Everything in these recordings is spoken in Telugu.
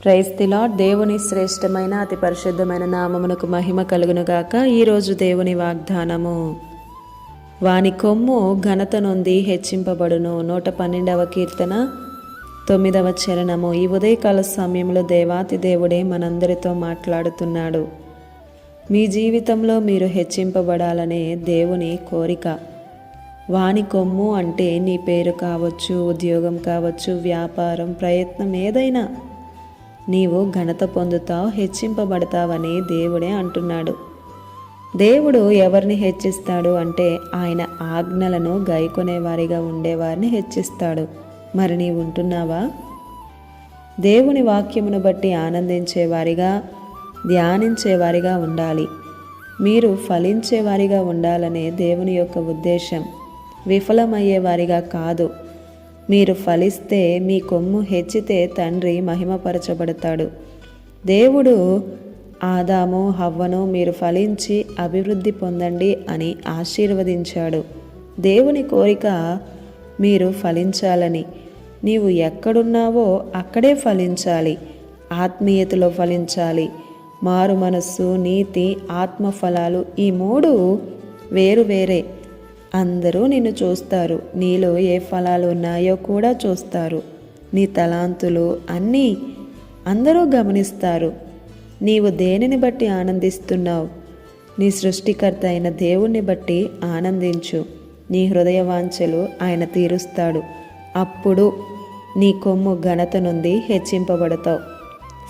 Praise the lord. దేవుని శ్రేష్టమైన అతి పరిశుద్ధమైన నామమునకు మహిమ కలుగునుగాక. ఈరోజు దేవుని వాగ్దానము, వాని కొమ్ము ఘనత నొంది హెచ్చింపబడును. 112వ కీర్తన 9వ చరణము. ఈ ఉదయకాల సమయంలో దేవాతి దేవుడే మనందరితో మాట్లాడుతున్నాడు. మీ జీవితంలో మీరు హెచ్చింపబడాలనే దేవుని కోరిక. వాని కొమ్ము అంటే నీ పేరు కావచ్చు, ఉద్యోగం కావచ్చు, వ్యాపారం, ప్రయత్నం ఏదైనా నీవు ఘనత పొందుతావు, హెచ్చింపబడతావని దేవుడే అంటున్నాడు. దేవుడు ఎవరిని హెచ్చిస్తాడు అంటే ఆయన ఆజ్ఞలను గైకొనేవారిగా ఉండేవారిని హెచ్చిస్తాడు. మరి నీవు ఉంటున్నావా? దేవుని వాక్యమును బట్టి ఆనందించేవారిగా, ధ్యానించేవారిగా ఉండాలి. మీరు ఫలించేవారిగా ఉండాలనే దేవుని యొక్క ఉద్దేశం. విఫలమయ్యేవారిగా కాదు. మీరు ఫలిస్తే, మీ కొమ్ము హెచ్చితే తండ్రి మహిమపరచబడతాడు. దేవుడు ఆదాము, హవ్వను మీరు ఫలించి అభివృద్ధి పొందండి అని ఆశీర్వదించాడు. దేవుని కోరిక మీరు ఫలించాలని. నీవు ఎక్కడున్నావో అక్కడే ఫలించాలి. ఆత్మీయతలో ఫలించాలి. మారు మనస్సు, నీతి, ఆత్మఫలాలు ఈ మూడు వేరు వేరే. అందరూ నిన్ను చూస్తారు. నీలో ఏ ఫలాలు ఉన్నాయో కూడా చూస్తారు. నీ తలాంతులు అన్నీ అందరూ గమనిస్తారు. నీవు దేనిని బట్టి ఆనందిస్తున్నావు? నీ సృష్టికర్త అయిన దేవుణ్ణి బట్టి ఆనందించు. నీ హృదయ వాంఛలు ఆయన తీరుస్తాడు. అప్పుడు నీ కొమ్ము ఘనత నుండి హెచ్చింపబడతావు.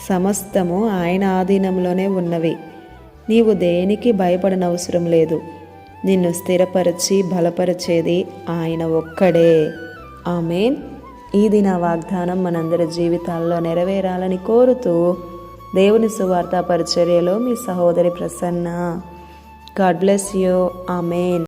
సమస్తము ఆయన ఆధీనంలోనే ఉన్నవి. నీవు దేనికి భయపడనవసరం లేదు. నిన్ను స్థిరపరిచి బలపరిచేది ఆయన ఒక్కడే. ఆమేన్. ఈ దిన వాగ్దానం మనందరి జీవితాల్లో నెరవేరాలని కోరుతూ దేవుని సువార్త పరిచర్యలో మీ సహోదరి Prasanna. God bless you. Amen.